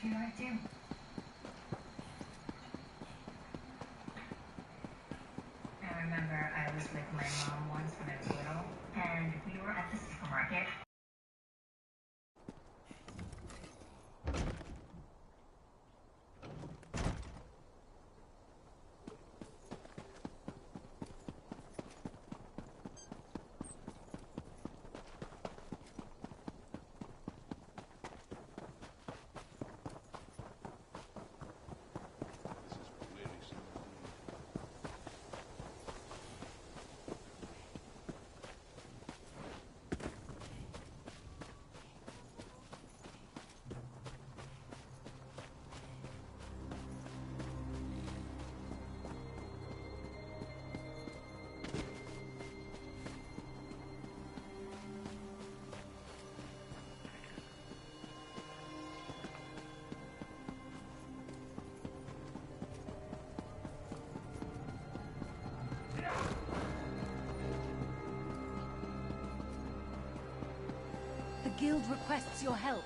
do you want to do? I remember I was with my mom once when I was little, and we were at the supermarket. The guild requests your help.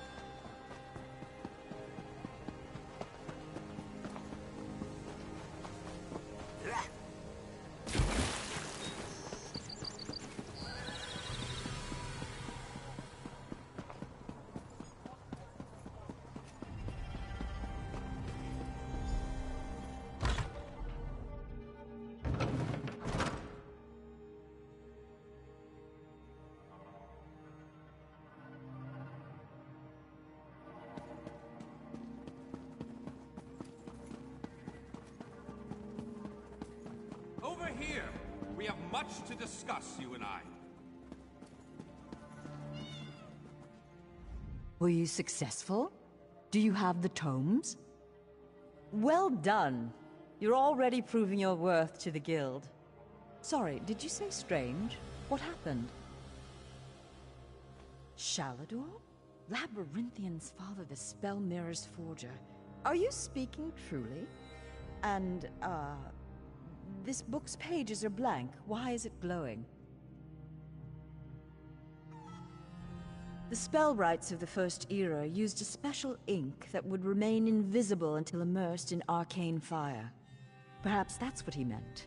Over here! We have much to discuss, you and I. Were you successful? Do you have the tomes? Well done. You're already proving your worth to the guild. Sorry, did you say strange? What happened? Shalador? Labyrinthian's father, the Spell Mirror's forger. Are you speaking truly? And, this book's pages are blank. Why is it glowing? The spellwrights of the First Era used a special ink that would remain invisible until immersed in arcane fire. Perhaps that's what he meant.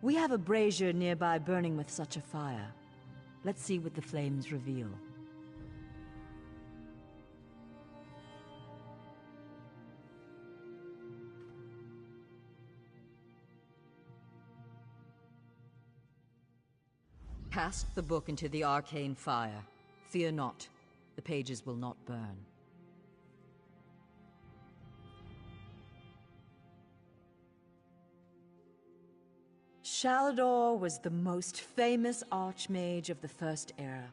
We have a brazier nearby burning with such a fire. Let's see what the flames reveal. Cast the book into the arcane fire. Fear not, the pages will not burn. Shalador was the most famous archmage of the First Era.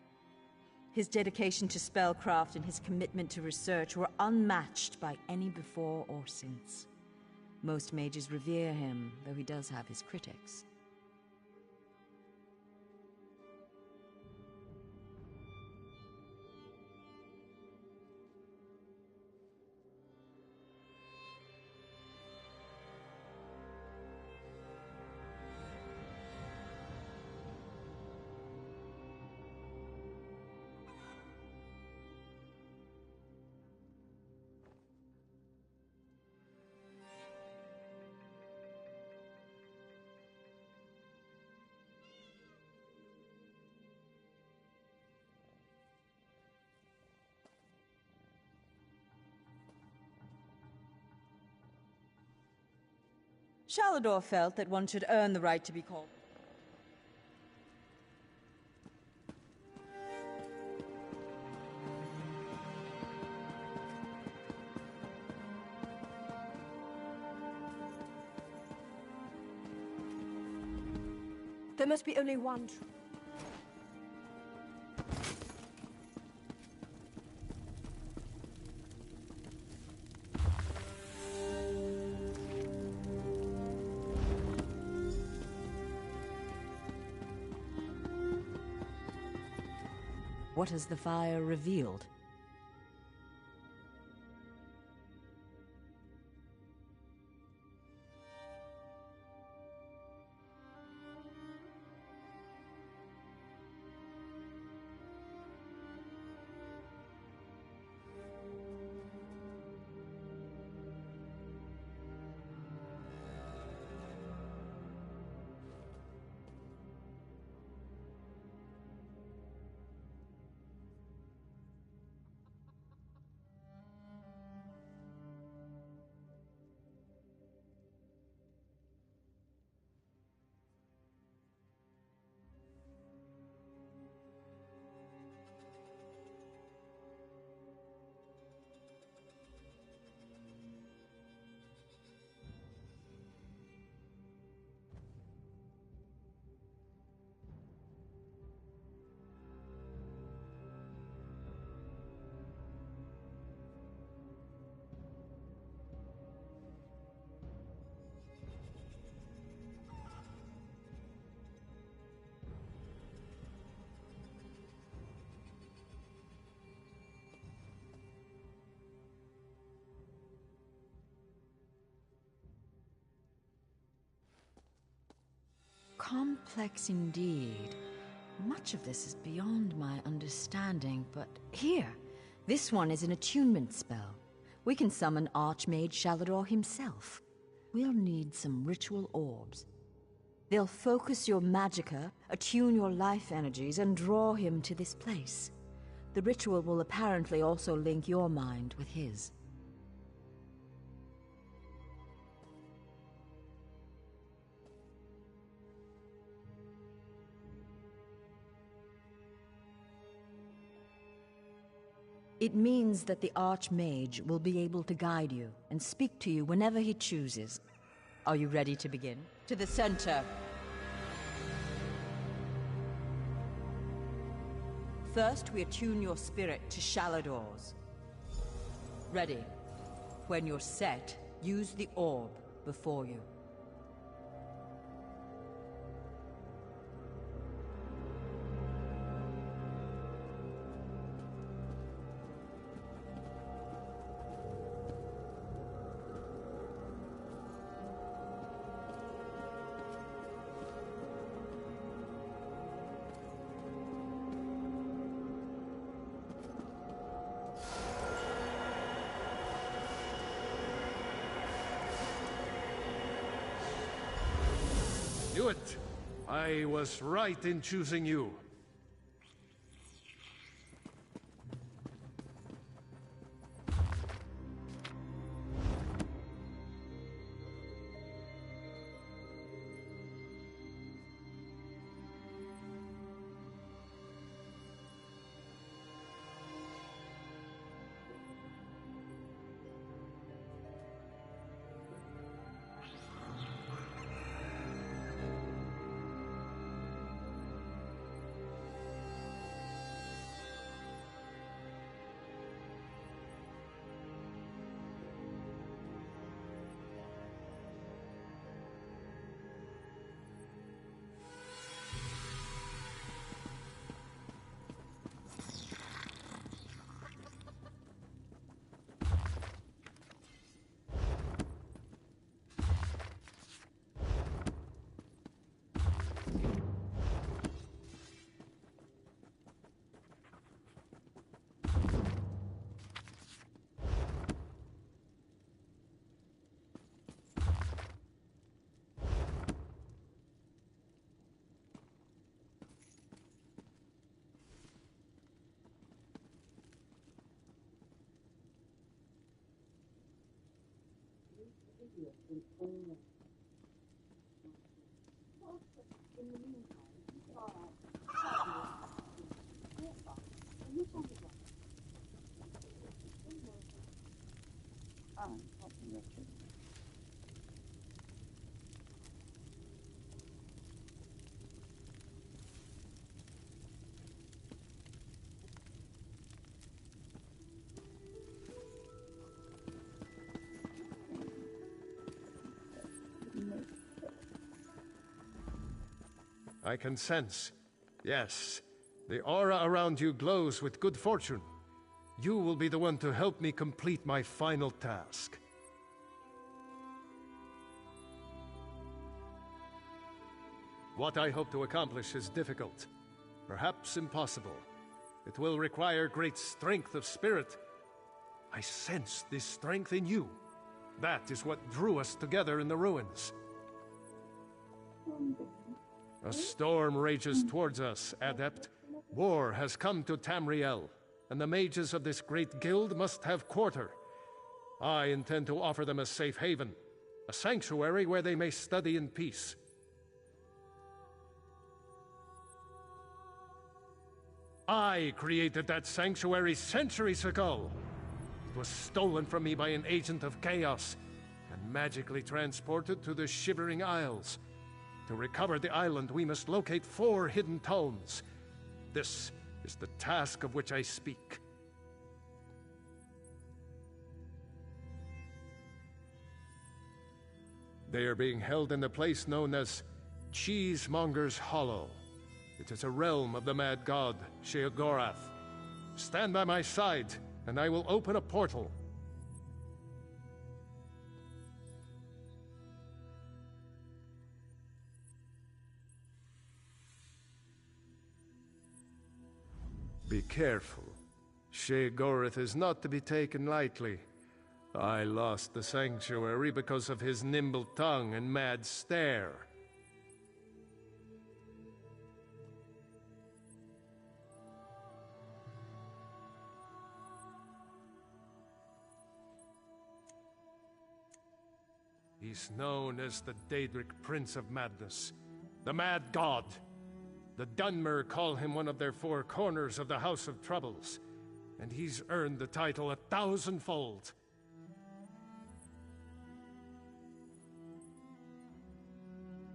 His dedication to spellcraft and his commitment to research were unmatched by any before or since. Most mages revere him, though he does have his critics. Shalador felt that one should earn the right to be called. There must be only one. What has the fire revealed? complex indeed. Much of this is beyond my understanding, but here, this one is an attunement spell. We can summon Archmage Shalador himself. We'll need some ritual orbs. They'll focus your magicka, attune your life energies, and draw him to this place. The ritual will apparently also link your mind with his. It means that the Archmage will be able to guide you and speak to you whenever he chooses. Are you ready to begin? To the center! First, we attune your spirit to Shalador's. Ready. When you're set, use the orb before you. Knew it! I was right in choosing you. I can sense. Yes, the aura around you glows with good fortune. You will be the one to help me complete my final task. What I hope to accomplish is difficult, perhaps impossible. It will require great strength of spirit. I sense this strength in you. That is what drew us together in the ruins. A storm rages towards us, Adept. War has come to Tamriel, and the mages of this great guild must have quarter. I intend to offer them a safe haven, a sanctuary where they may study in peace. I created that sanctuary centuries ago. It was stolen from me by an agent of chaos, and magically transported to the Shivering Isles. To recover the island, we must locate 4 hidden tomes. This is the task of which I speak. They are being held in the place known as Cheesemonger's Hollow. It is a realm of the mad god, Sheogorath. Stand by my side, and I will open a portal. Be careful. Sheogorath is not to be taken lightly. I lost the sanctuary because of his nimble tongue and mad stare. He's known as the Daedric Prince of Madness, the Mad God. The Dunmer call him one of their four corners of the House of Troubles, and he's earned the title 1,000-fold.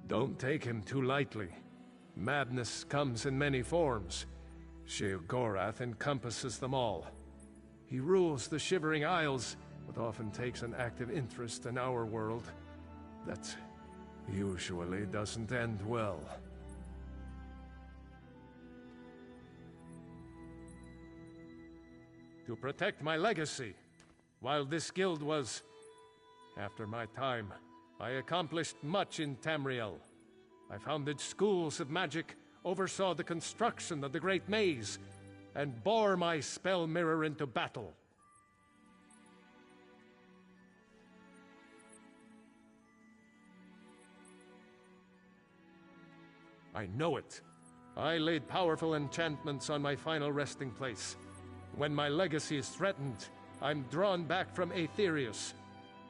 Don't take him too lightly. Madness comes in many forms. Sheogorath encompasses them all. He rules the Shivering Isles, but often takes an active interest in our world. That usually doesn't end well. To protect my legacy, while this guild was, after my time, I accomplished much in Tamriel. I founded schools of magic, oversaw the construction of the Great Maze, and bore my spell mirror into battle. I know it. I laid powerful enchantments on my final resting place. When my legacy is threatened, I'm drawn back from Aetherius.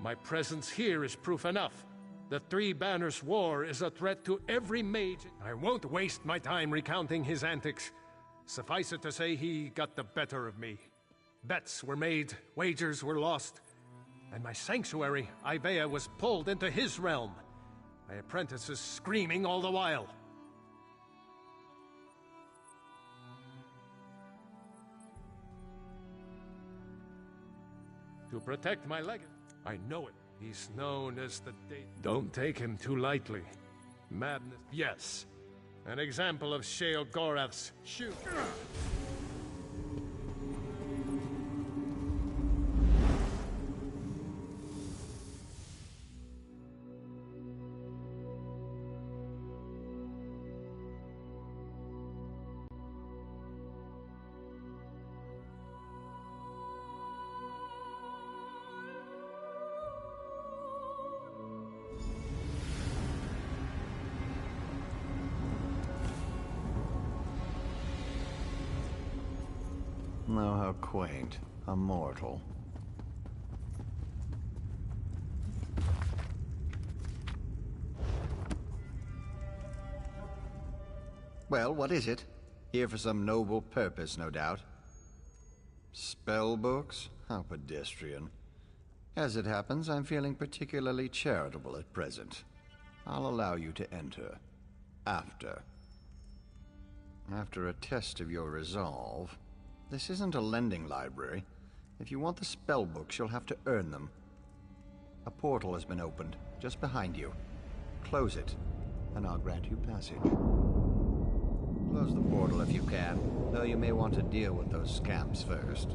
My presence here is proof enough. The Three Banners War is a threat to every mage. I won't waste my time recounting his antics. Suffice it to say, he got the better of me. Bets were made, wagers were lost, and my sanctuary, Ivea, was pulled into his realm. My apprentices screaming all the while. To protect my legacy. I know it. He's known as the Don't take him too lightly. Madness. Yes. An example of Sheogorath's shoot. Oh, how quaint. A mortal. Well, what is it? Here for some noble purpose, no doubt. Spell books? How pedestrian. As it happens, I'm feeling particularly charitable at present. I'll allow you to enter. After a test of your resolve. This isn't a lending library. If you want the spell books, you'll have to earn them. A portal has been opened, just behind you. Close it, and I'll grant you passage. Close the portal if you can, though you may want to deal with those scamps first.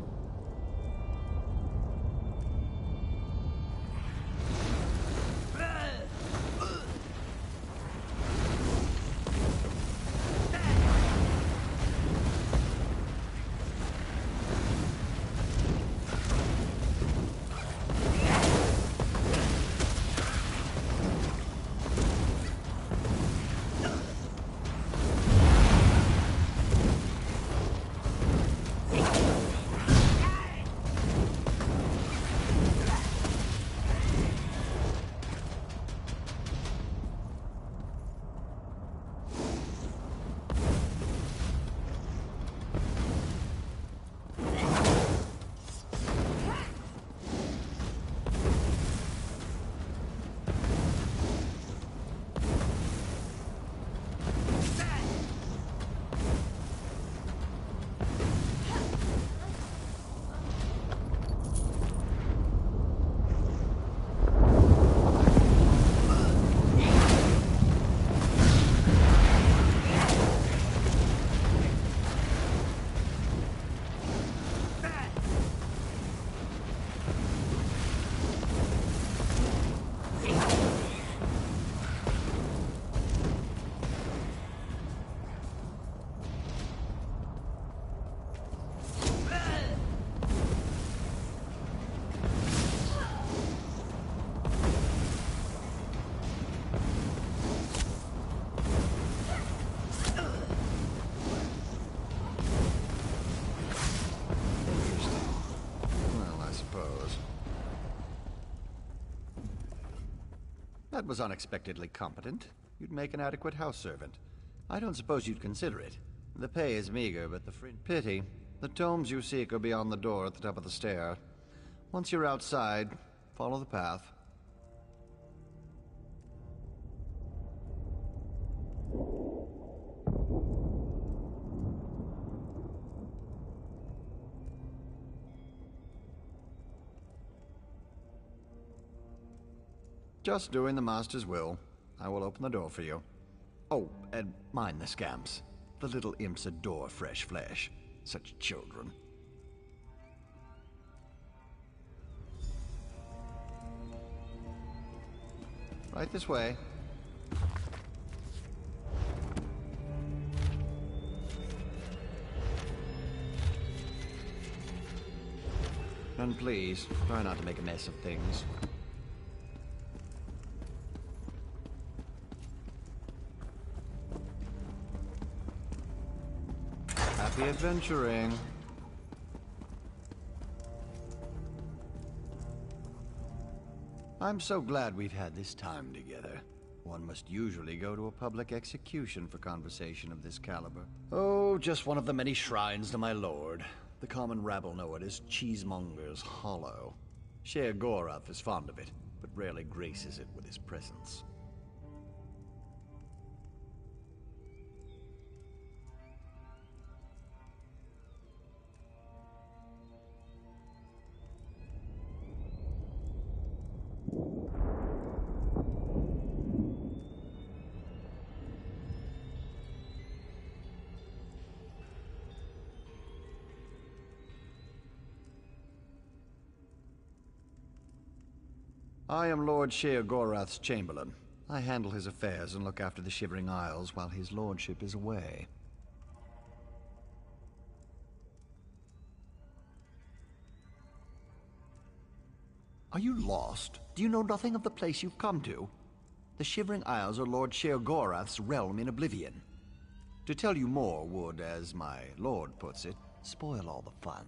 That was unexpectedly competent. You'd make an adequate house servant. I don't suppose you'd consider it. The pay is meager, but the pity. The tomes you seek are beyond the door at the top of the stair. Once you're outside, follow the path. Just doing the Master's will. I will open the door for you. Oh, and mind the scamps. The little imps adore fresh flesh. Such children. Right this way. And please, try not to make a mess of things. Happy adventuring. I'm so glad we've had this time together. One must usually go to a public execution for conversation of this caliber. Oh, just one of the many shrines to my lord. The common rabble know it as Cheesemonger's Hollow. Sheogorath is fond of it, but rarely graces it with his presence. I am Lord Sheogorath's Chamberlain. I handle his affairs and look after the Shivering Isles while his lordship is away. Are you lost? Do you know nothing of the place you've come to? The Shivering Isles are Lord Sheogorath's realm in oblivion. To tell you more would, as my lord puts it, spoil all the fun.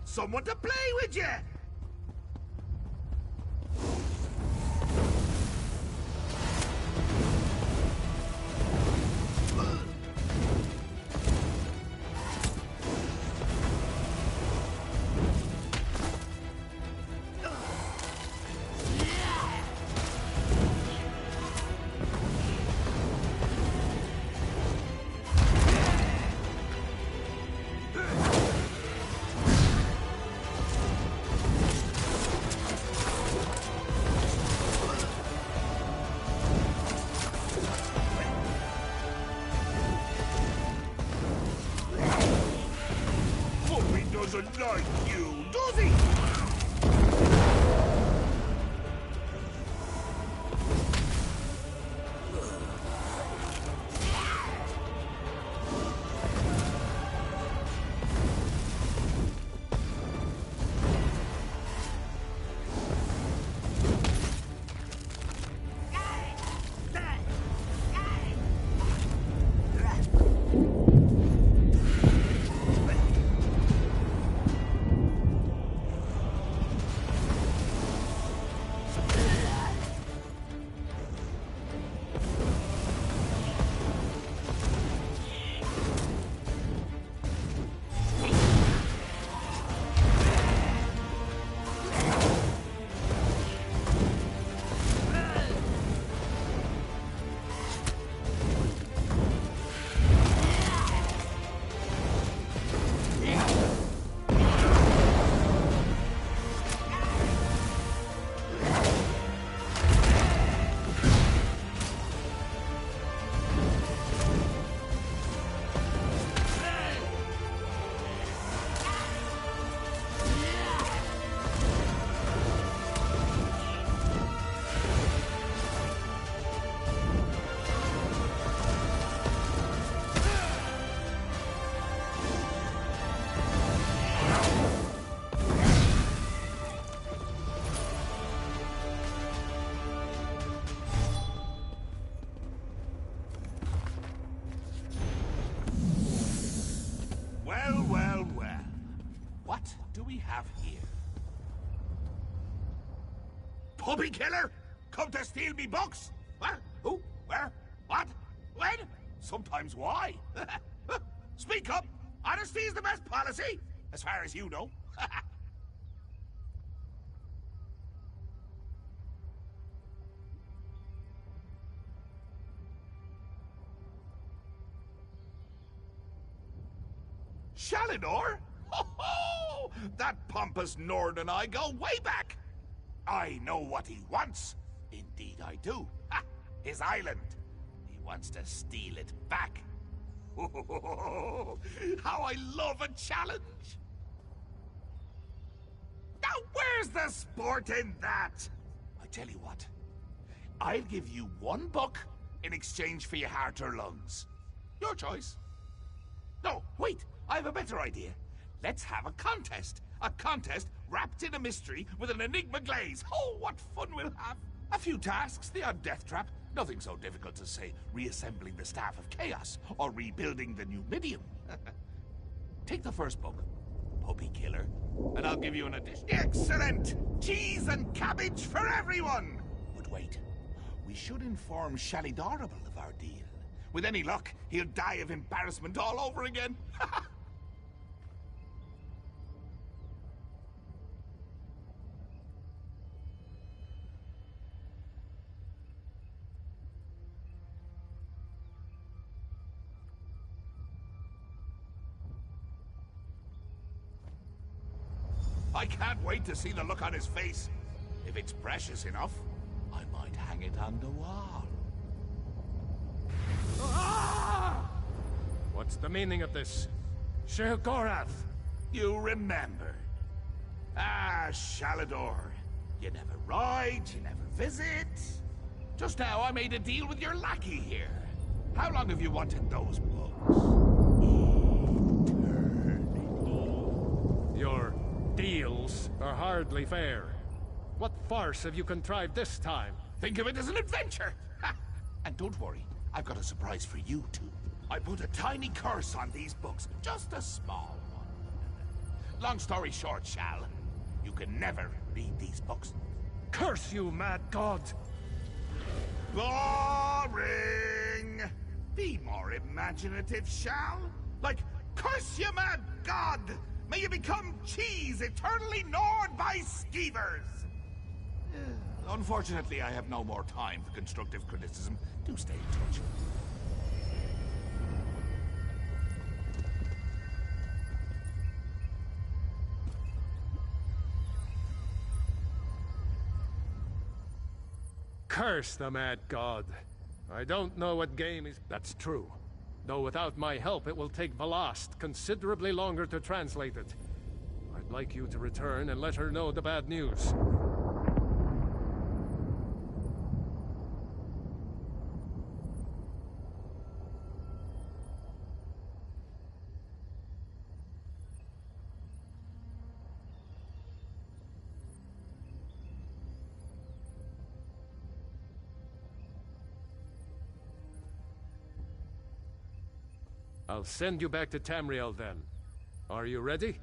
Someone to play with you! Doesn't like you, does he? What do we have here? Puppy killer? Come to steal me books? What? Who? Where? What? When? Sometimes why? Speak up! Honesty is the best policy, as far as you know. Shalinor? Ho-ho! That pompous Nord and I go way back. I know what he wants. Indeed I do. Ha! His island. He wants to steal it back. How I love a challenge! Now where's the sport in that? I tell you what. I'll give you one book in exchange for your heart or lungs. Your choice. No, wait. I have a better idea. Let's have a contest. A contest wrapped in a mystery with an enigma glaze. Oh, what fun we'll have. A few tasks, the odd death trap. Nothing so difficult to say reassembling the Staff of Chaos or rebuilding the Numidium. Take the first book, Puppy Killer, and I'll give you an addition. Excellent! Cheese and cabbage for everyone! But wait, we should inform Shalidorable of our deal. With any luck, he'll die of embarrassment all over again. I can't wait to see the look on his face. If it's precious enough, I might hang it on the wall. Ah! What's the meaning of this? Sheogorath! You remember. Ah, Shalador. You never ride, you never visit. Just now I made a deal with your lackey here. How long have you wanted those books? Eternity. Your deals are hardly fair. What farce have you contrived this time? Think of it as an adventure! Ha! And don't worry, I've got a surprise for you too. I put a tiny curse on these books, just a small one. Long story short, Shal, you can never read these books. Curse you, mad god! Boring! Be more imaginative, Shal. Like, curse you, mad god! May you become cheese eternally gnawed by skeevers! Unfortunately, I have no more time for constructive criticism. Do stay in touch. Curse the mad god. I don't know what game is... That's true. Though without my help, it will take Velast considerably longer to translate it. I'd like you to return and let her know the bad news. I'll send you back to Tamriel then. Are you ready?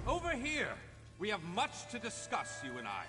Over here! We have much to discuss, you and I.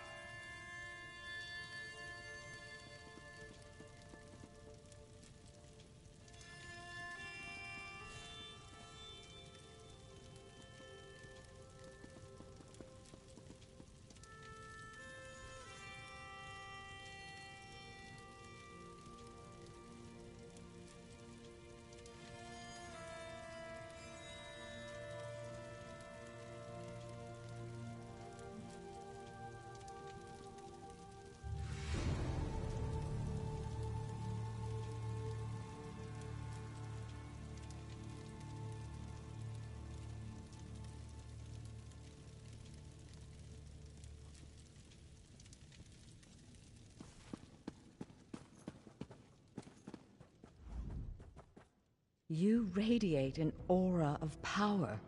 You radiate an aura of power.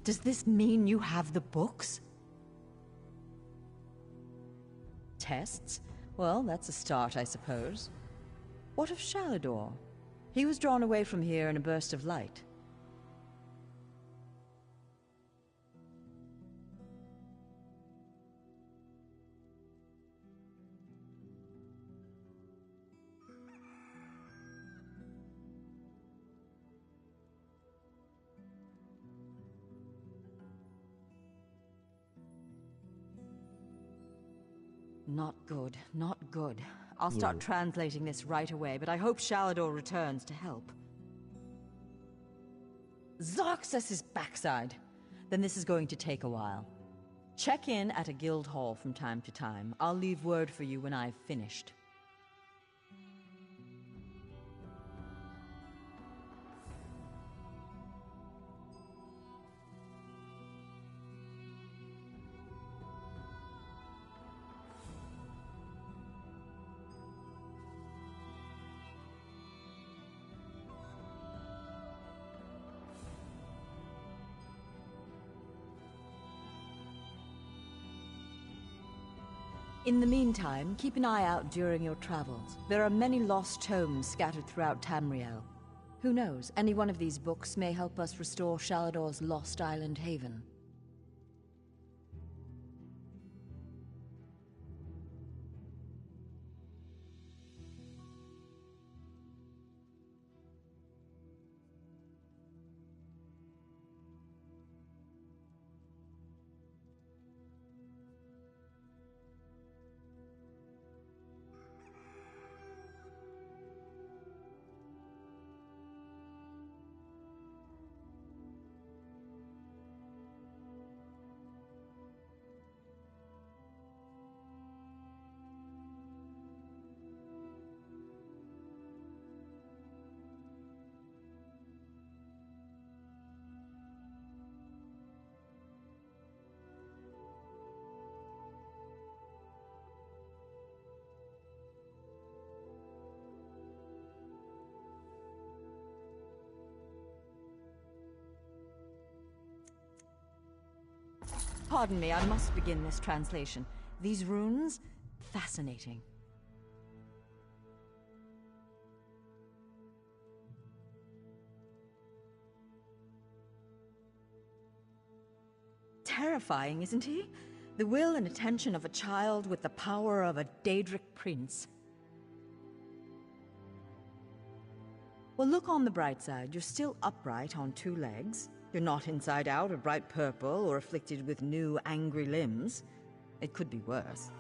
Does this mean you have the books? Tests? Well, that's a start, I suppose. What of Shalador? He was drawn away from here in a burst of light. Not good, not good. I'll start translating this right away, but I hope Shalador returns to help. Zarxus' backside! Then this is going to take a while. Check in at a guild hall from time to time. I'll leave word for you when I've finished. In the meantime, keep an eye out during your travels. There are many lost tomes scattered throughout Tamriel. Who knows, any one of these books may help us restore Shalador's lost island haven. Pardon me, I must begin this translation. These runes, fascinating. Terrifying, isn't he? The will and attention of a child with the power of a Daedric prince. Well, look on the bright side. You're still upright on two legs. You're not inside out or bright purple or afflicted with new angry limbs. It could be worse.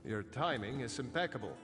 Your timing is impeccable.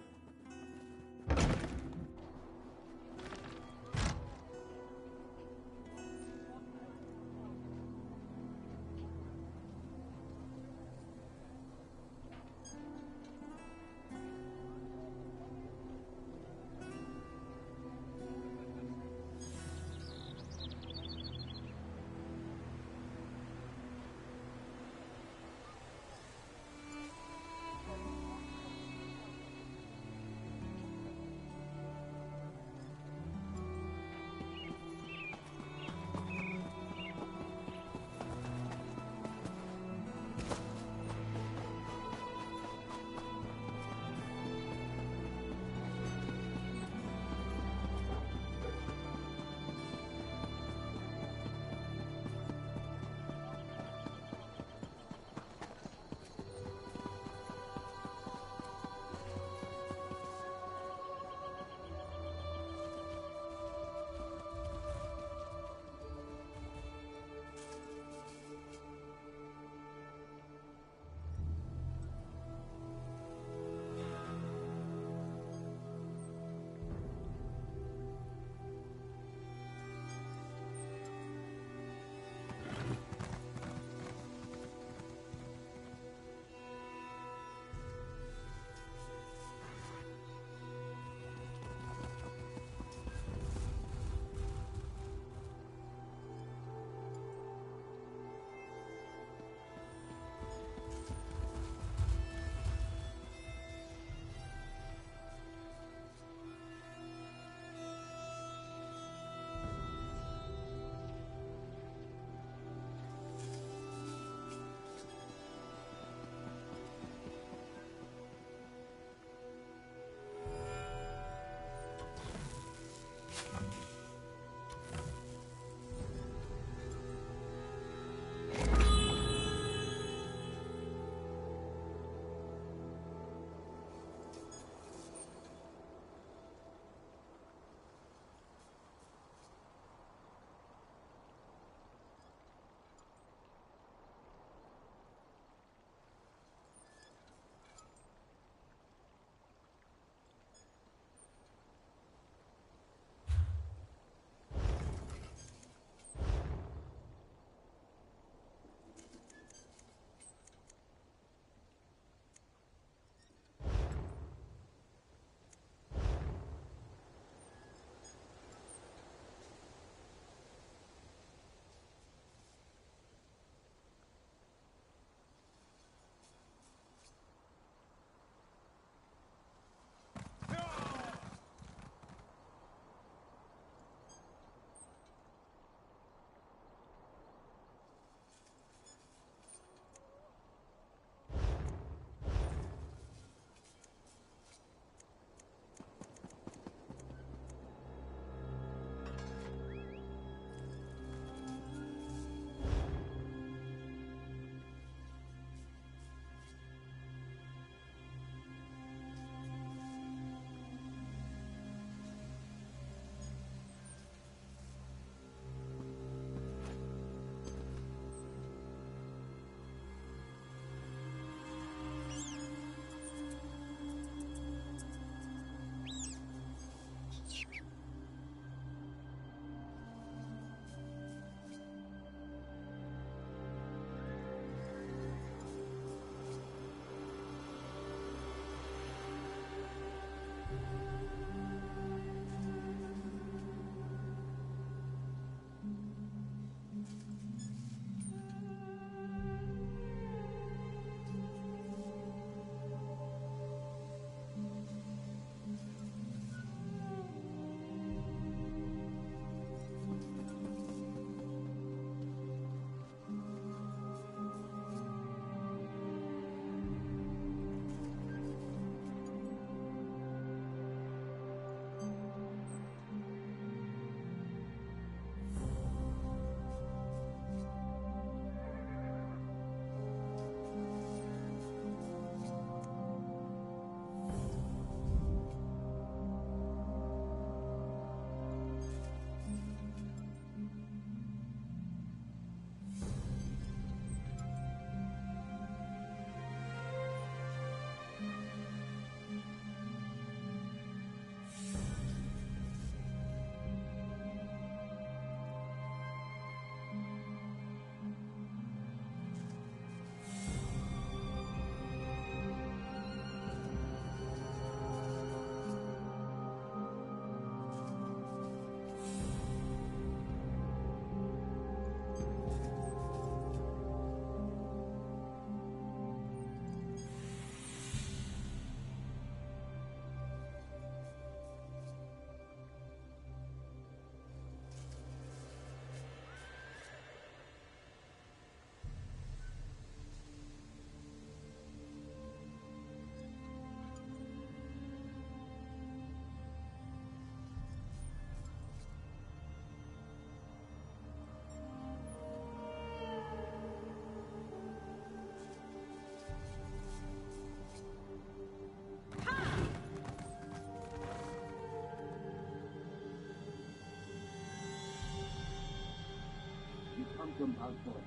from outside.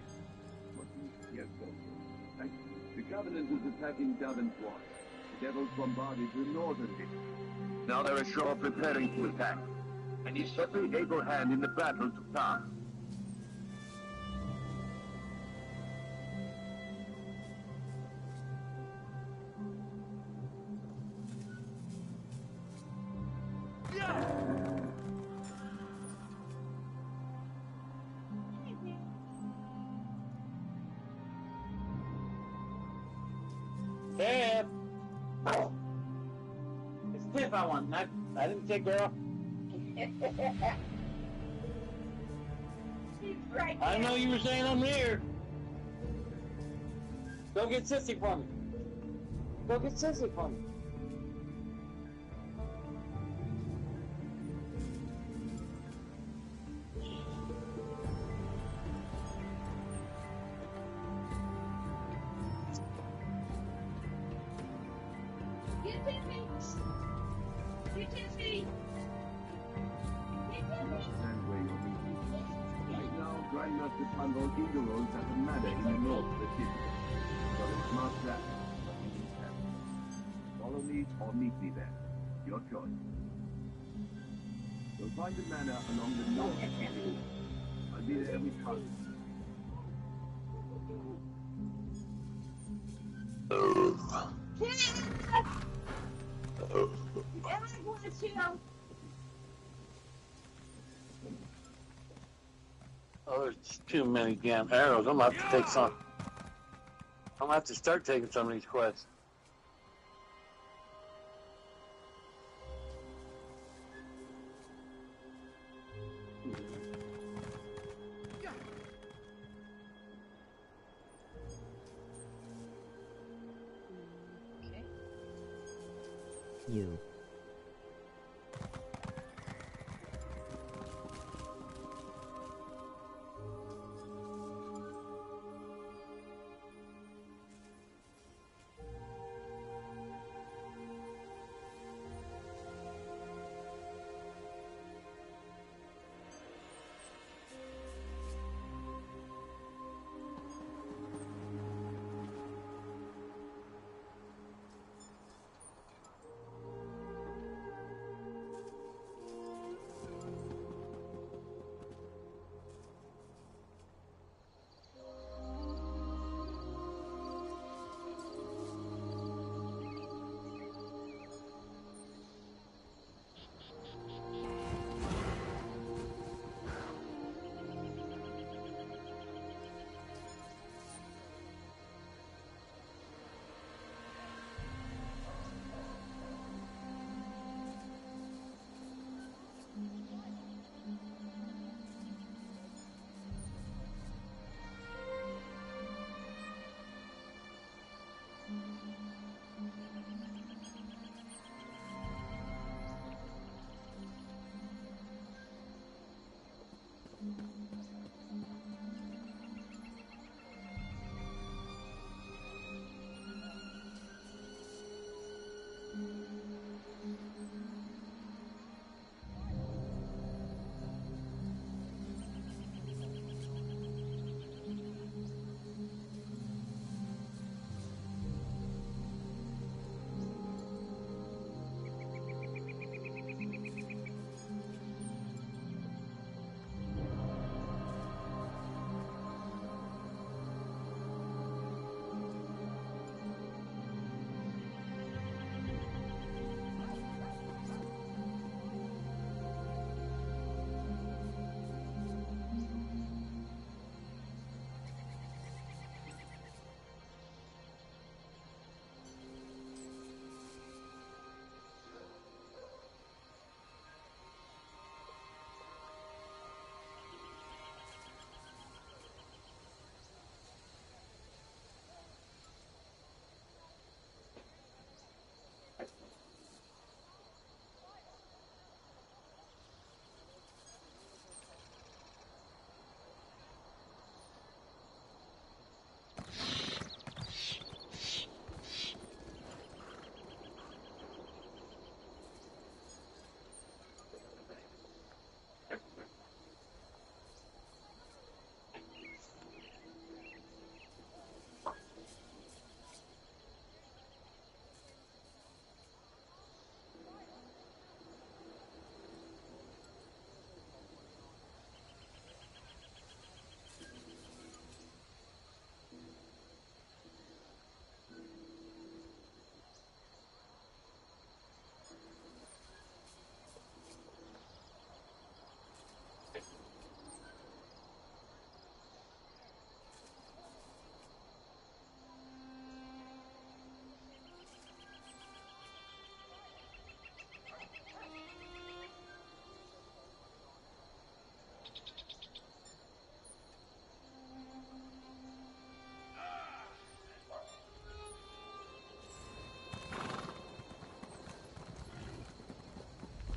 Yes, sir. Thank you. The Covenant is attacking Daventwatch. The Devils bombarded the northern bit. Now they're ashore preparing to attack. And he's every able hand in the battle to come. Tiff! It's Tiff I want, not, I didn't say girl. He's right I know you were saying I'm here. Go get Sissy for me. Go get Sissy for me. Get Tiffy! Get Tiffy! Understand where you're meeting. Right now, Grandmaster Pandol Eagleroll's at the manor in the north of the city. So let's mark that. Nothing is happening. Follow me or meet me there. Your choice. You'll find the manor along the north of the city. I'll be there every time. God bless you! Oh, there's too many damn arrows. I'm gonna have to take some. I'm gonna have to start taking some of these quests. You.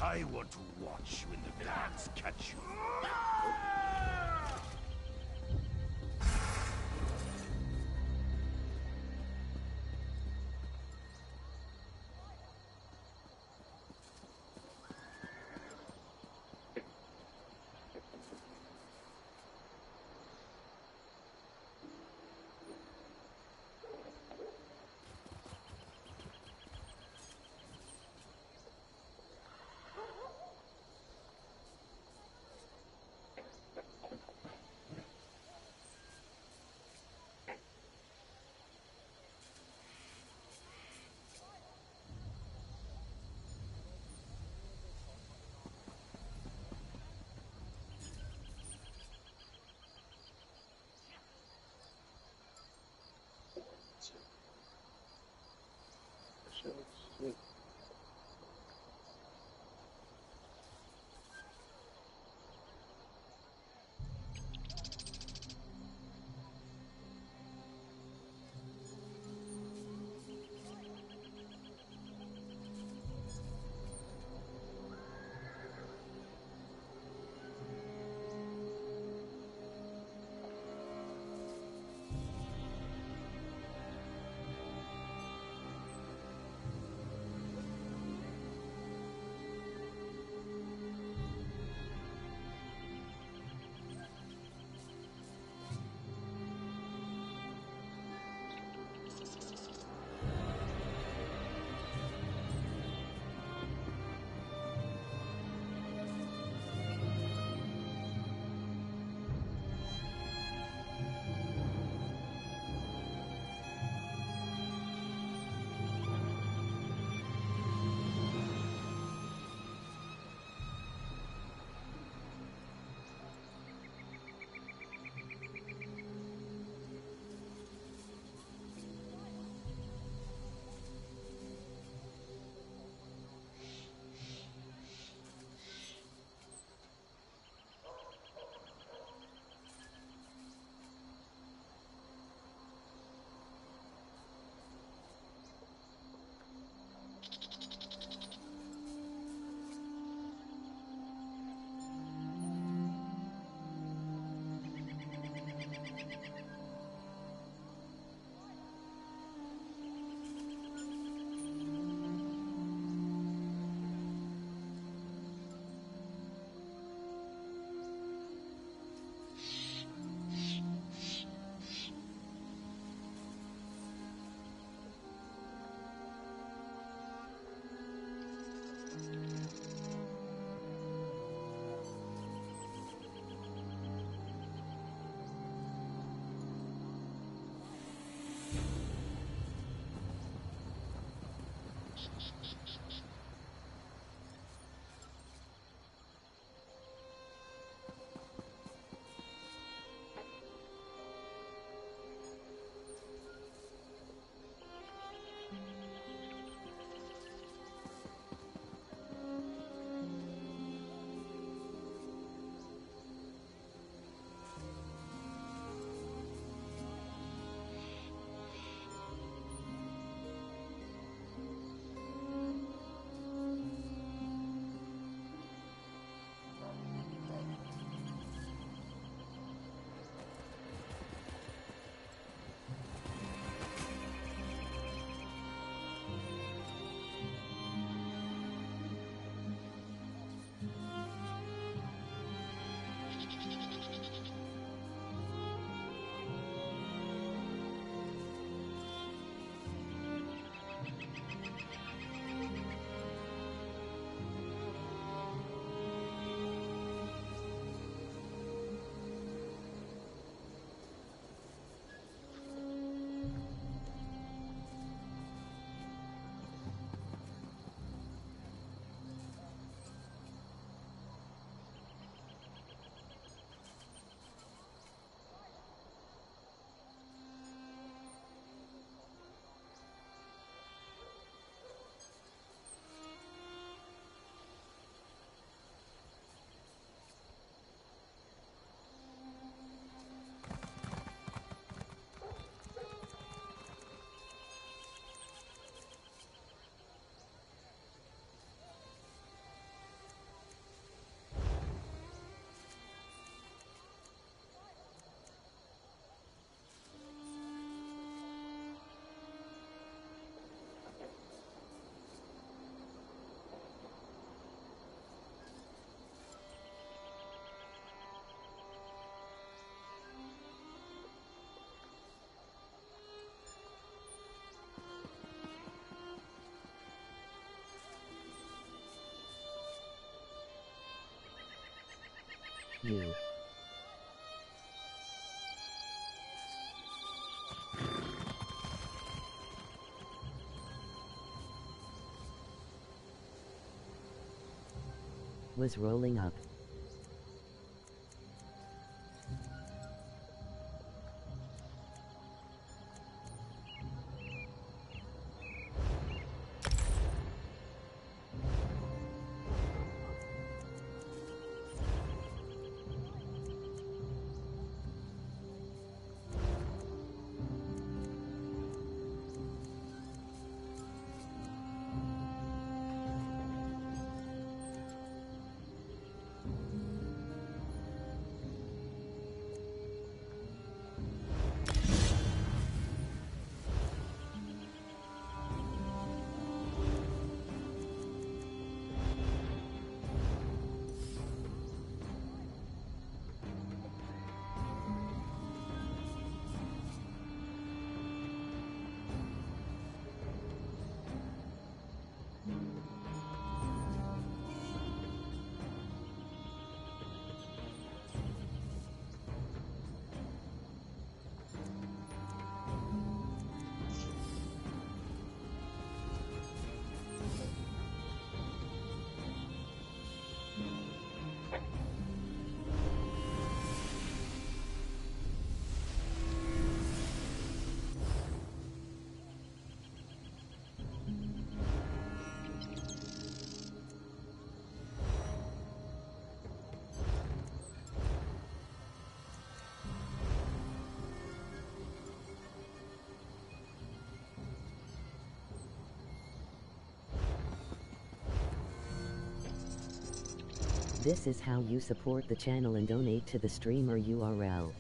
I want to watch when the guards catch you. You. Was rolling up. This is how you support the channel and donate to the streamer URL.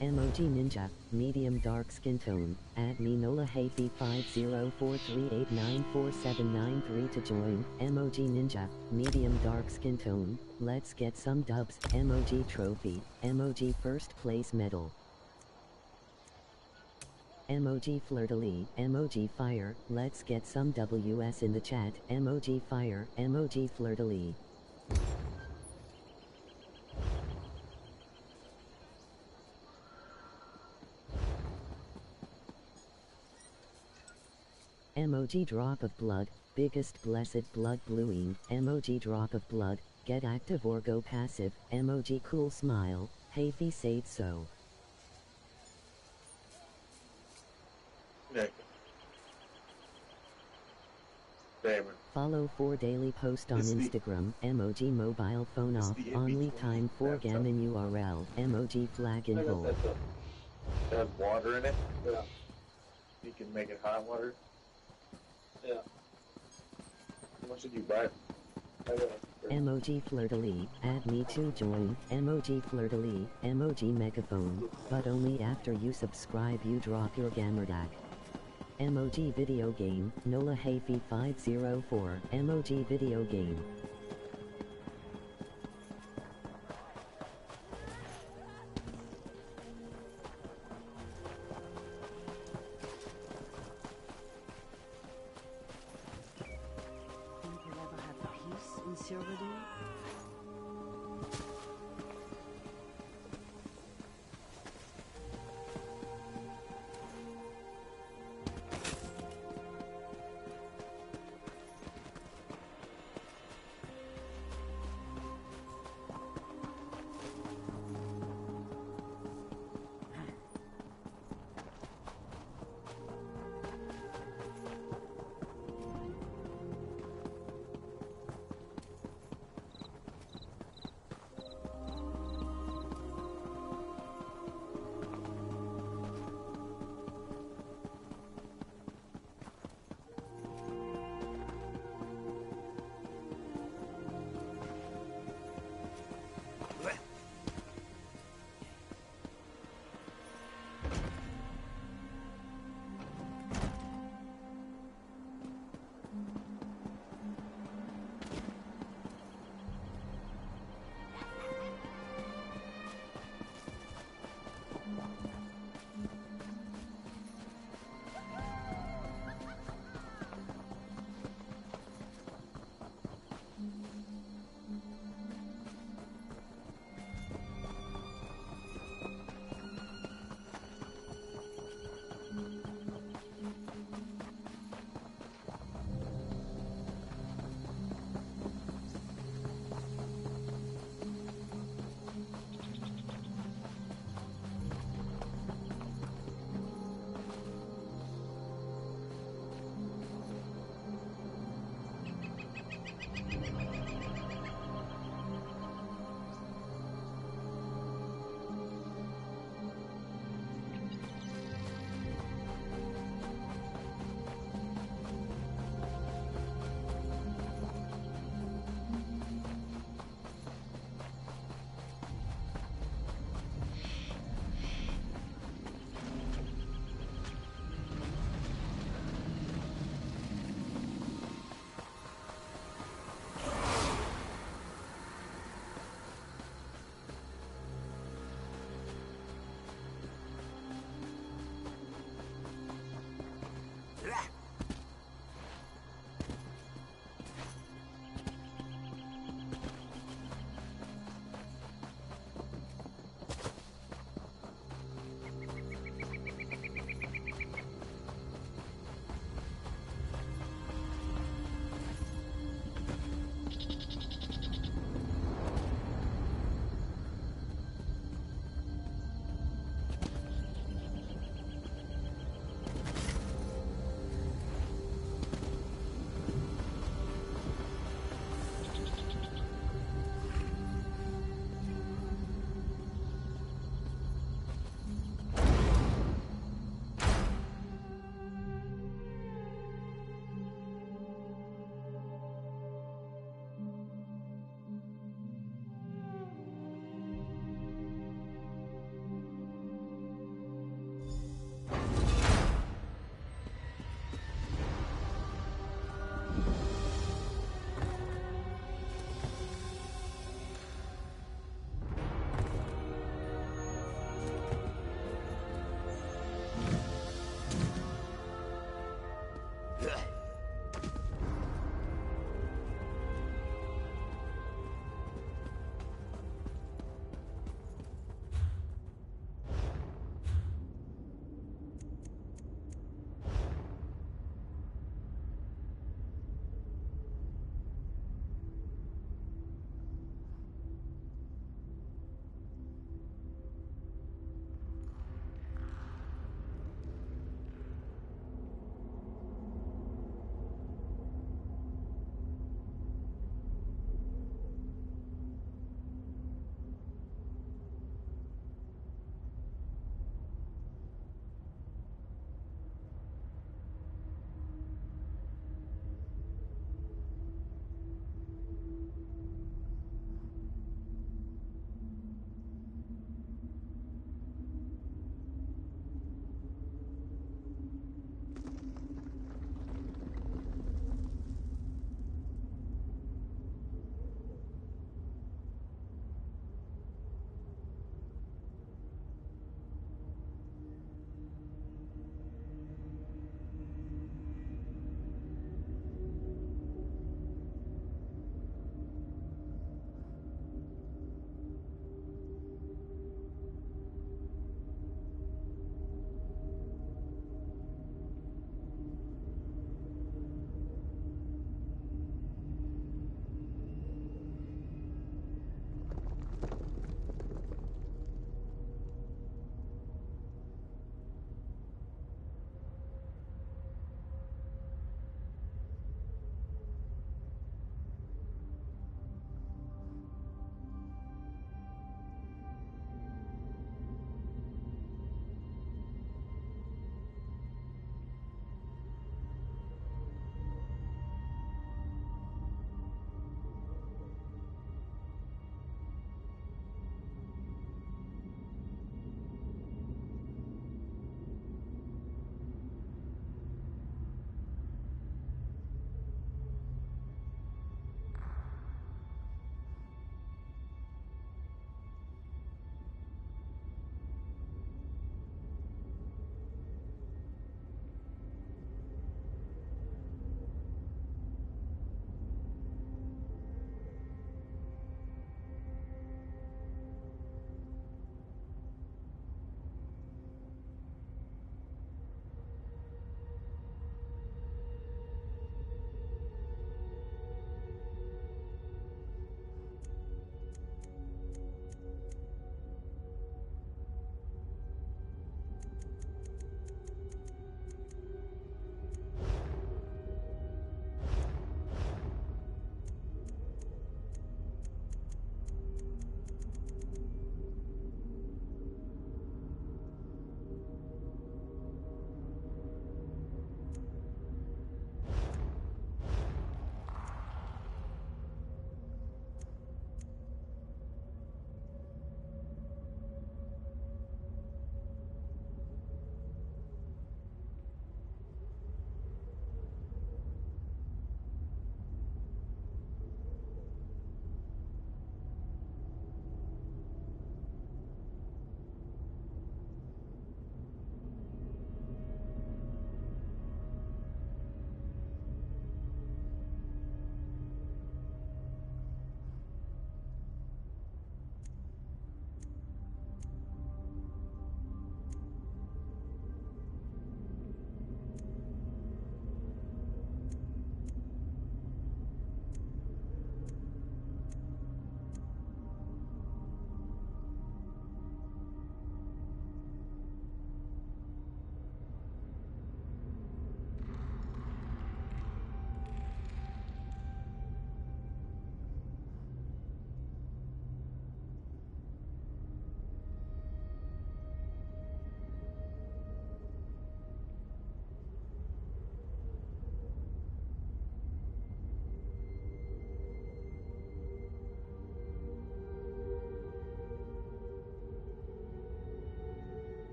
Emoji Ninja, medium dark skin tone, add me Nola Hafi 50438944793 to join, Emoji Ninja, medium dark skin tone, let's get some dubs, Emoji Trophy, Emoji First Place Medal. Emoji Flirtily, Emoji Fire, let's get some WS in the chat, Emoji Fire, Emoji Flirtily. Emoji Drop of Blood, biggest blessed blood bluing, Emoji Drop of Blood, get active or go passive, Emoji Cool Smile, Hafi said so. Follow for daily post on Instagram, Emoji Mobile Phone off, only time for gammon URL, Emoji Flag in bold. It has water in it? Yeah. You can make it hot water? Yeah. How much did you buy? Emoji Flirtily, add me to join, Emoji Flirtily, Emoji Megaphone, but only after you subscribe you drop your Gammerdak. Emoji Video Game, Nola Hafi 504, Emoji Video Game.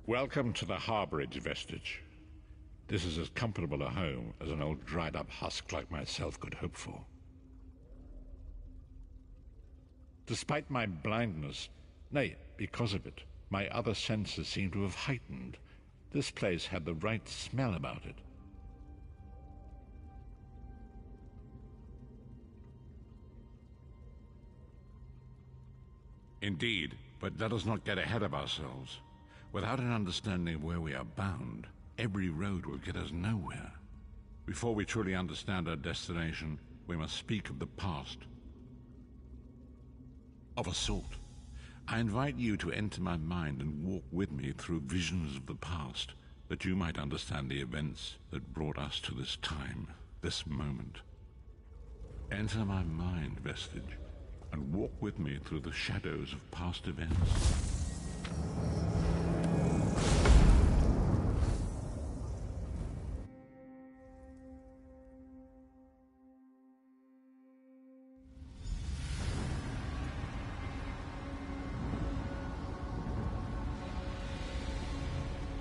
Welcome to the Harborage, Vestige. This is as comfortable a home as an old dried-up husk like myself could hope for. Despite my blindness, nay, because of it, my other senses seem to have heightened. This place had the right smell about it. Indeed, but let us not get ahead of ourselves. Without an understanding of where we are bound, every road will get us nowhere. Before we truly understand our destination, we must speak of the past. Of a sort. I invite you to enter my mind and walk with me through visions of the past, that you might understand the events that brought us to this time, this moment. Enter my mind, Vestige, and walk with me through the shadows of past events.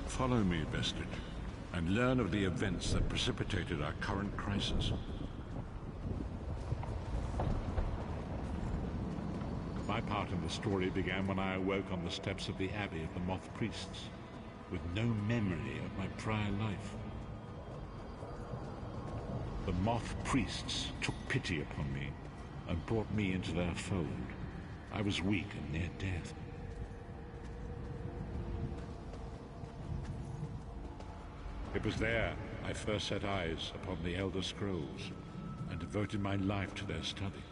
Follow me, Vestige, and learn of the events that precipitated our current crisis. My part in the story began when I awoke on the steps of the Abbey of the Moth Priests, with no memory of my prior life. The Moth Priests took pity upon me and brought me into their fold. I was weak and near death. It was there I first set eyes upon the Elder Scrolls and devoted my life to their study.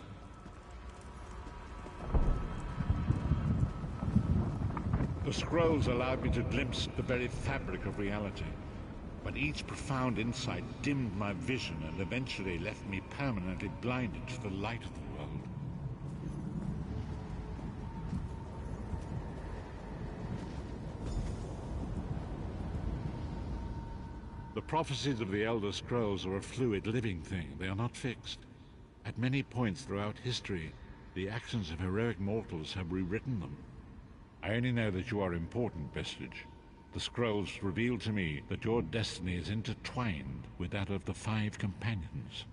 The scrolls allowed me to glimpse the very fabric of reality, but each profound insight dimmed my vision and eventually left me permanently blinded to the light of the world. The prophecies of the Elder Scrolls are a fluid, living thing. They are not fixed. At many points throughout history, the actions of heroic mortals have rewritten them. I only know that you are important, Vestige. The scrolls reveal to me that your destiny is intertwined with that of the Five Companions.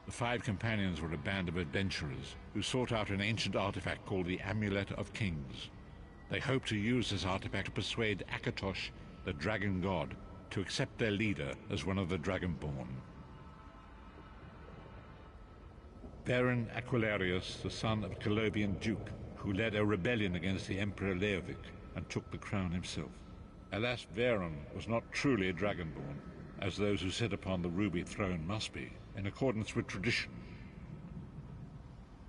The Five Companions were a band of adventurers who sought out an ancient artifact called the Amulet of Kings. They hoped to use this artifact to persuade Akatosh, the dragon god, to accept their leader as one of the Dragonborn. Varen Aquilarius, the son of Colovian Duke, who led a rebellion against the Emperor Leovic and took the crown himself. Alas, Varen was not truly a Dragonborn, as those who sit upon the ruby throne must be, in accordance with tradition.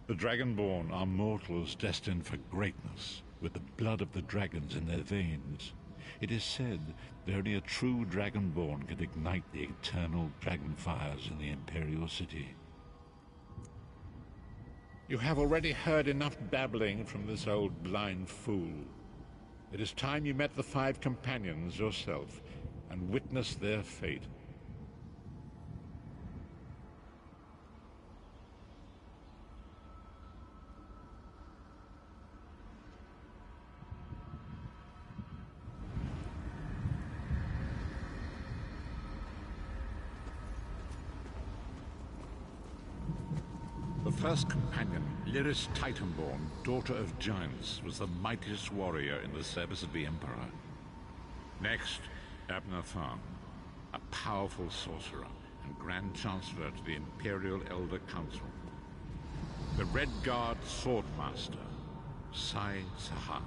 The Dragonborn are mortals destined for greatness, with the blood of the dragons in their veins. It is said that only a true Dragonborn can ignite the eternal dragon fires in the Imperial City. You have already heard enough babbling from this old blind fool. It is time you met the Five Companions yourself and witnessed their fate. The first companion, Lyris Titanborn, daughter of giants, was the mightiest warrior in the service of the Emperor. Next, Abner Tharn, a powerful sorcerer and Grand Chancellor to the Imperial Elder Council. The Red Guard Swordmaster, Sai Sahan,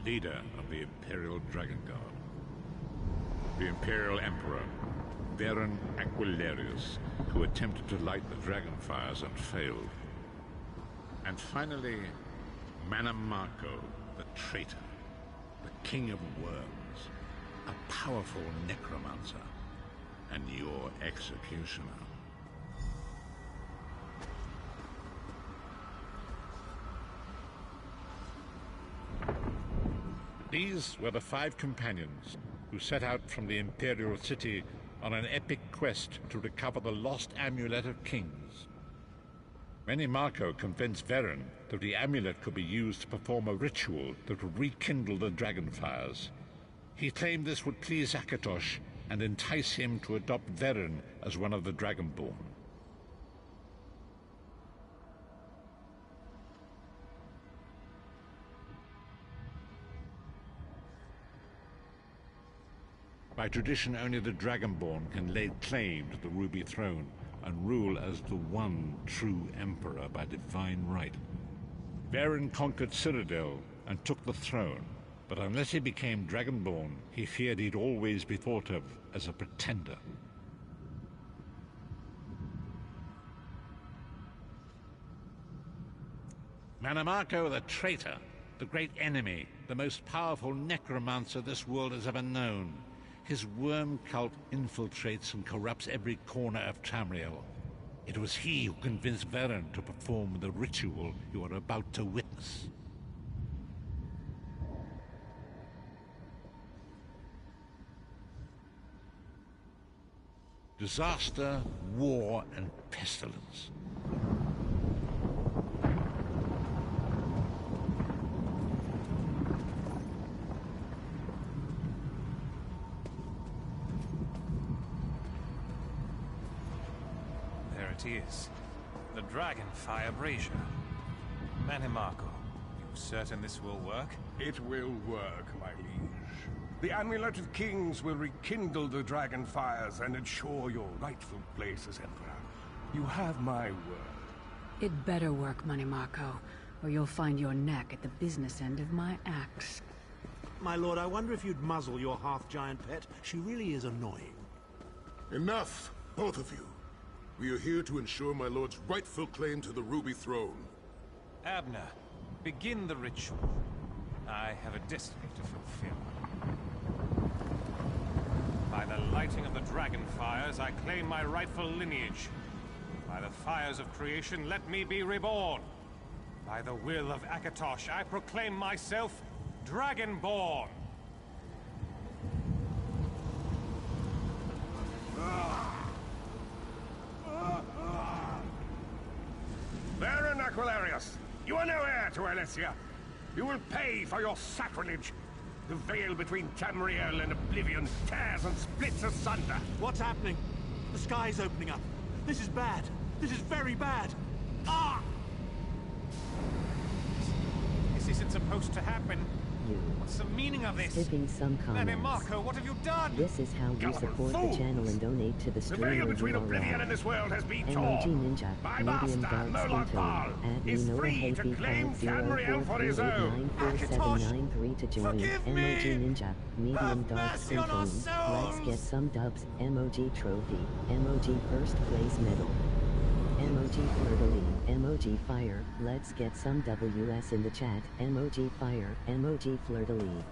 leader of the Imperial Dragon Guard. The Imperial Emperor, Varen Aquilarius, who attempted to light the dragon fires and failed. And finally, Manamako, the traitor, the King of Worms, a powerful necromancer, and your executioner. These were the Five Companions who set out from the Imperial City on an epic quest to recover the lost Amulet of Kings. Menimarco convinced Veren that the amulet could be used to perform a ritual that would rekindle the dragon fires. He claimed this would please Akatosh and entice him to adopt Veren as one of the Dragonborn. By tradition, only the Dragonborn can lay claim to the Ruby Throne and rule as the one true Emperor by divine right. Veren conquered Cyrodiil and took the throne, but unless he became Dragonborn, he feared he'd always be thought of as a pretender. Menimarco the traitor, the great enemy, the most powerful necromancer this world has ever known. His worm cult infiltrates and corrupts every corner of Tamriel. It was he who convinced Veren to perform the ritual you are about to witness. Disaster, war, and pestilence. It is. The Dragonfire Brazier. Menimarco, you certain this will work? It will work, my liege. The Amulet of Kings will rekindle the dragon fires and ensure your rightful place as Emperor. You have my word. It better work, Menimarco, or you'll find your neck at the business end of my axe. My lord, I wonder if you'd muzzle your half-giant pet. She really is annoying. Enough, both of you. We are here to ensure my lord's rightful claim to the Ruby Throne. Abner, begin the ritual. I have a destiny to fulfill. By the lighting of the dragon fires, I claim my rightful lineage. By the fires of creation, let me be reborn. By the will of Akatosh, I proclaim myself Dragonborn. Veren Aquilarius, you are no heir to Alessia. You will pay for your sacrilege. The veil between Tamriel and Oblivion tears and splits asunder. What's happening? The sky's opening up. This is bad. This is very bad. Ah! This isn't supposed to happen. What's the meaning of this? Skipping some comments. Menimarco, what have you done? This is how you support the channel and donate to the streamer. The veil between Oblivion and this world has been torn. MOG Ninja, My Medium master, Dark Molag Skin Bal, Tone, is free to claim Tamriel for his own. 94793 to join. MOG Ninja, Medium Dark Skin Tone. Let's get some dubs. MOG Trophy. MOG First Place Medal. MOG Fleur-de-Lis, MOG Fire, let's get some WS in the chat, MOG Fire, MOG Fleur-de-Lis.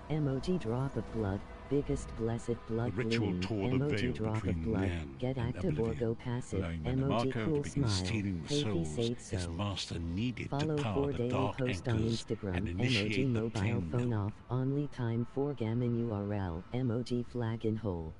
MOG Drop of Blood, biggest blessed blood ritual tore the veil MOG Drop of between Blood, man get and active or Oblivion, go passive, allowing MOG Menimarco Cool to begin Smile, stealing the Hey souls Say his So. master needed Follow to power for the daily dark post on anchors Instagram, and MOG initiate the Mobile flame Phone mill. Off, only time for gammon URL, MOG Flag in Hole.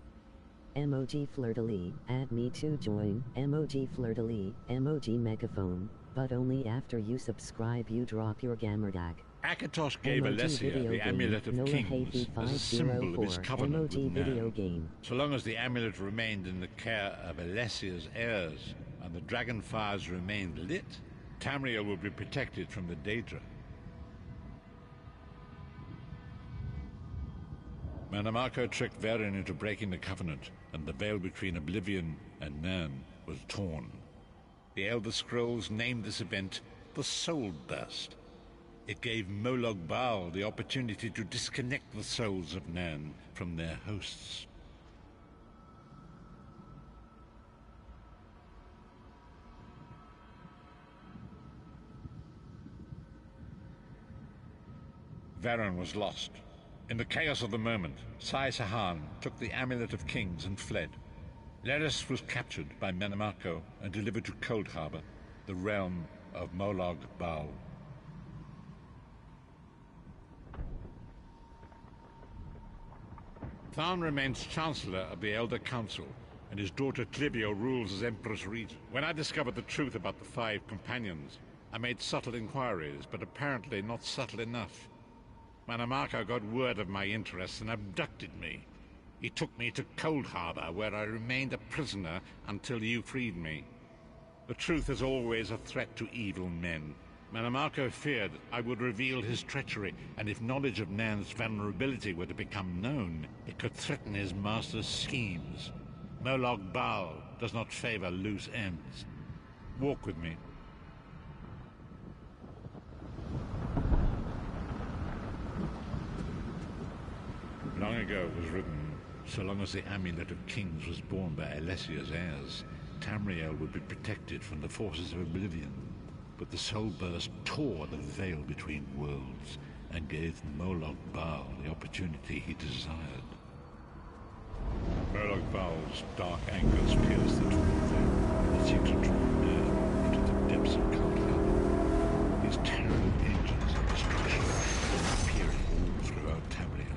MOG Fleur-de-Lis, add me to join, MOG Fleur-de-Lis, MOG Megaphone, but only after you subscribe you drop your Gamerdag. Akatosh gave MOG Alessia video the game, Amulet of Noah Kings Hafey as a symbol of his 504, covenant MOG with video Nan. game. So long as the amulet remained in the care of Alessia's heirs and the dragon fires remained lit, Tamriel would be protected from the Daedra. Menimarco tricked Veren into breaking the covenant, and the veil between Oblivion and Nan was torn. The Elder Scrolls named this event the Soul Burst. It gave Molag Bal the opportunity to disconnect the souls of Nan from their hosts. Veren was lost. In the chaos of the moment, Sai Sahan took the Amulet of Kings and fled. Leris was captured by Menimarco and delivered to Cold Harbor, the realm of Molag Bal. Tharn remains Chancellor of the Elder Council and his daughter Clivio rules as Empress Regent. When I discovered the truth about the 5 companions, I made subtle inquiries, but apparently not subtle enough. Manamako got word of my interests and abducted me. He took me to Cold Harbor, where I remained a prisoner until you freed me. The truth is always a threat to evil men. Manamako feared I would reveal his treachery, and if knowledge of Nan's vulnerability were to become known, it could threaten his master's schemes. Molag Bal does not favor loose ends. Walk with me. Long ago it was written, so long as the Amulet of Kings was borne by Alessia's heirs, Tamriel would be protected from the forces of oblivion. But the Soul Burst tore the veil between worlds and gave Molag Bal the opportunity he desired. Molag Bal's dark anchors pierced the twin veil and seemed to draw near into the depths of Cold Harbor. These terrible engines of destruction were appearing all throughout Tamriel.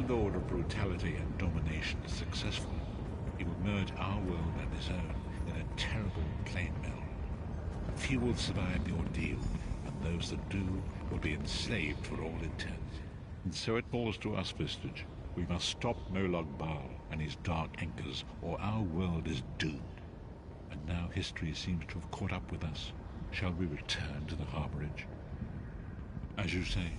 Lord of brutality and domination is successful, he will merge our world and his own in a terrible plain meld. Few will survive the ordeal, and those that do will be enslaved for all intents. And so it falls to us, Vistage. We must stop Molag Bal and his dark anchors, or our world is doomed. And now history seems to have caught up with us. Shall we return to the harborage? As you say.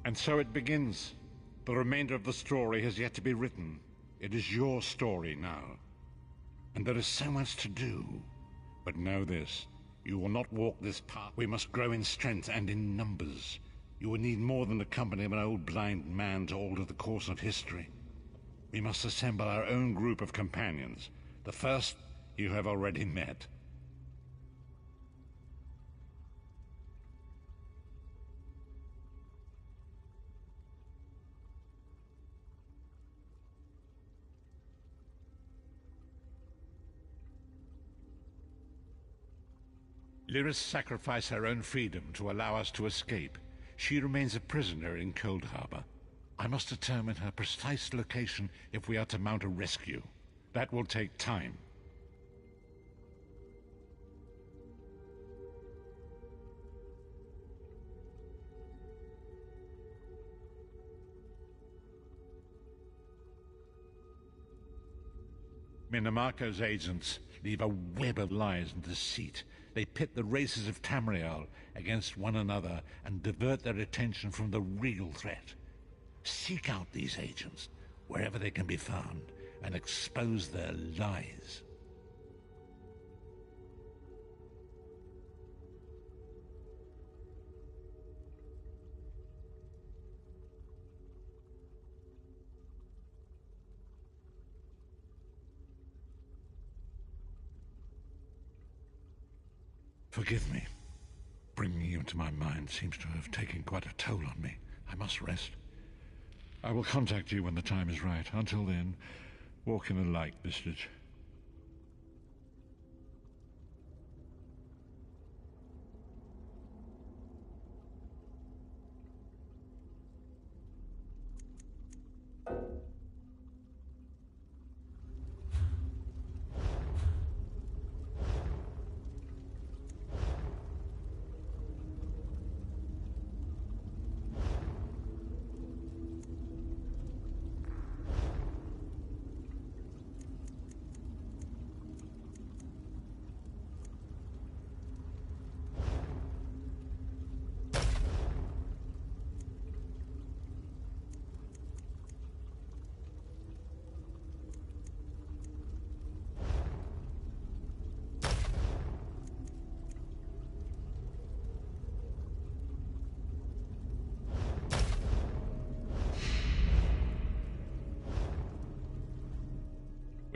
And so it begins. The remainder of the story has yet to be written. It is your story now. And there is so much to do. But know this, you will not walk this path. We must grow in strength and in numbers. You will need more than the company of an old blind man to alter the course of history. We must assemble our own group of companions. The first you have already met. Lyris sacrificed her own freedom to allow us to escape. She remains a prisoner in Cold Harbor. I must determine her precise location if we are to mount a rescue. That will take time. Minamako's agents leave a web of lies and deceit. They pit the races of Tamriel against one another and divert their attention from the real threat. Seek out these agents, wherever they can be found, and expose their lies. Forgive me. Bringing you into my mind seems to have taken quite a toll on me. I must rest. I will contact you when the time is right. Until then, walk in the light, Vistage.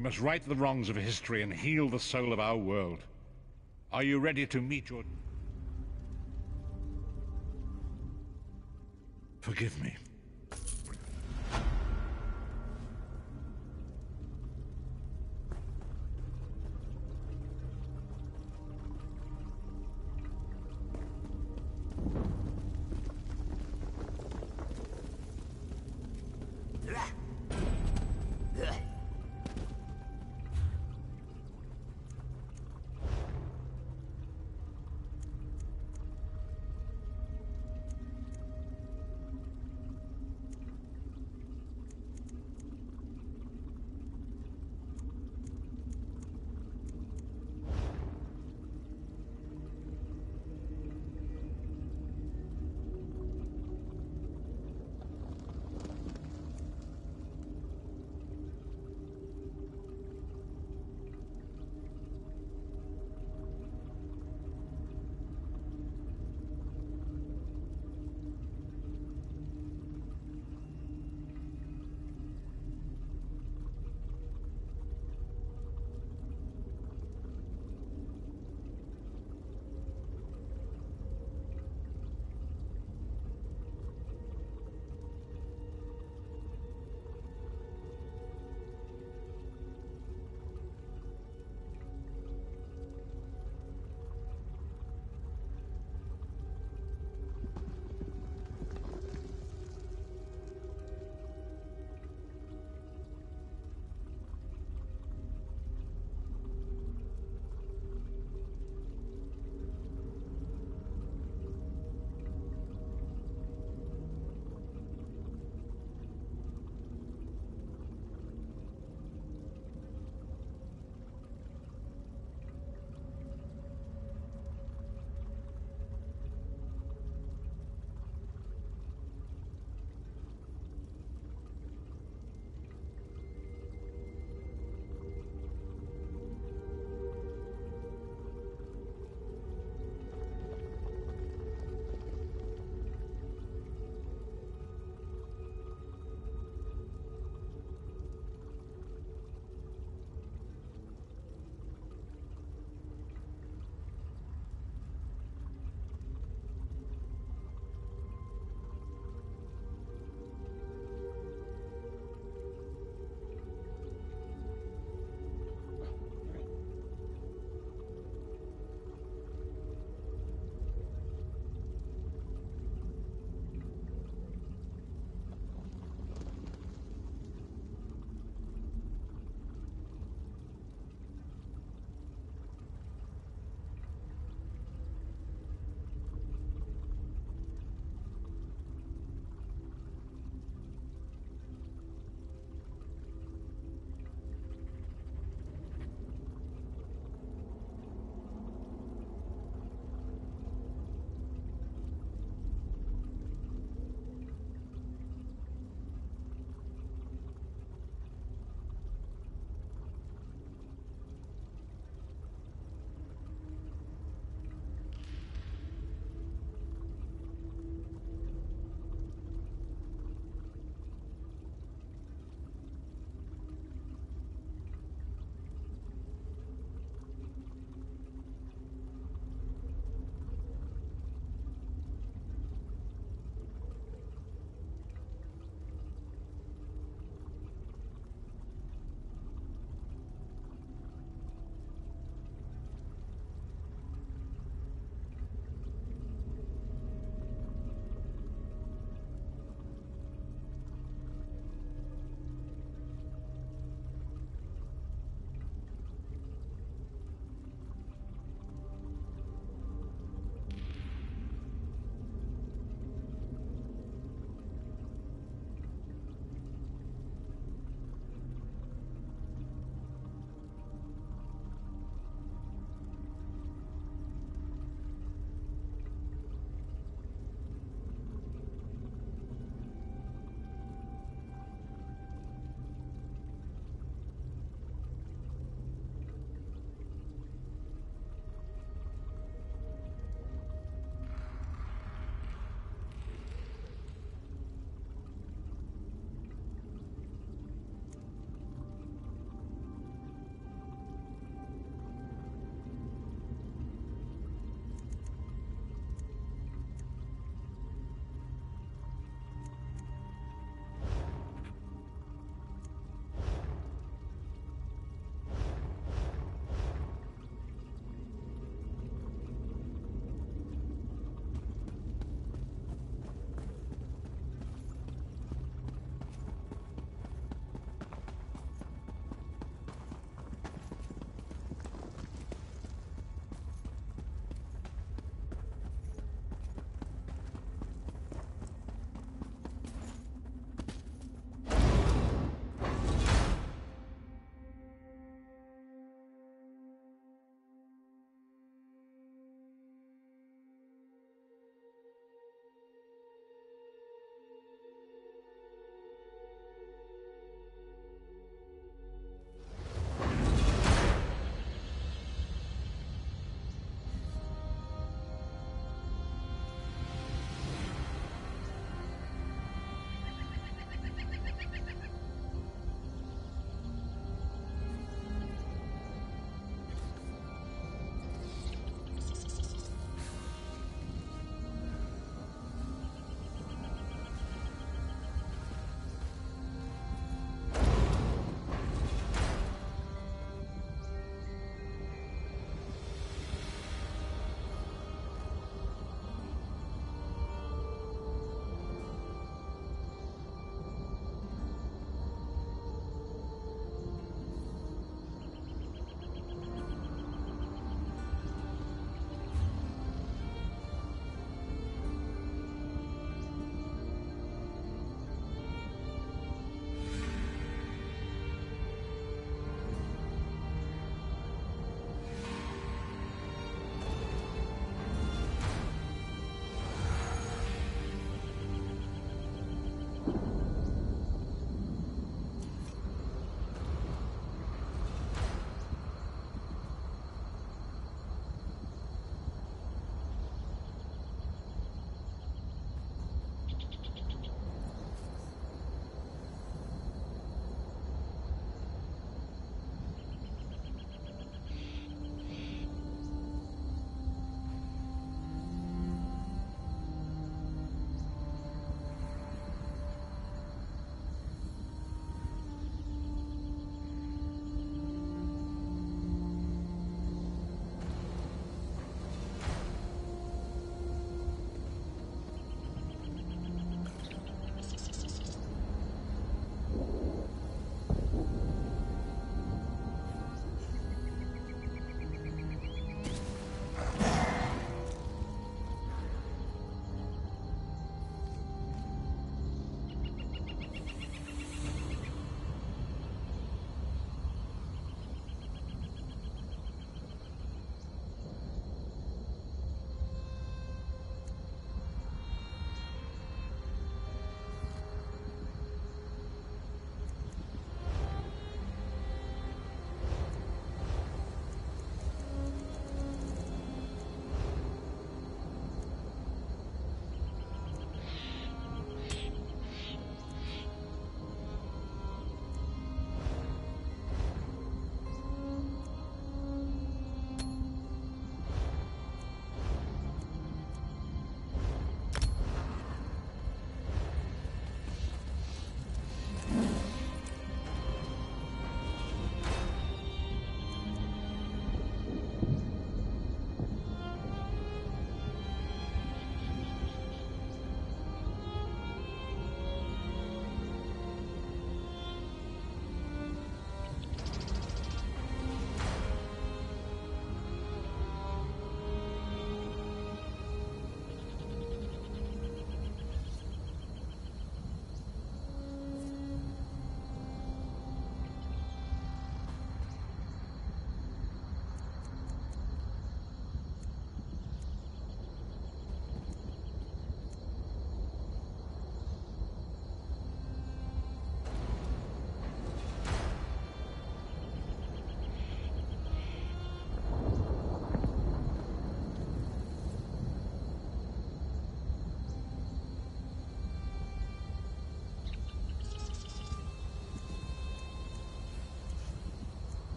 We must right the wrongs of history and heal the soul of our world. Are you ready to meet your... Forgive me.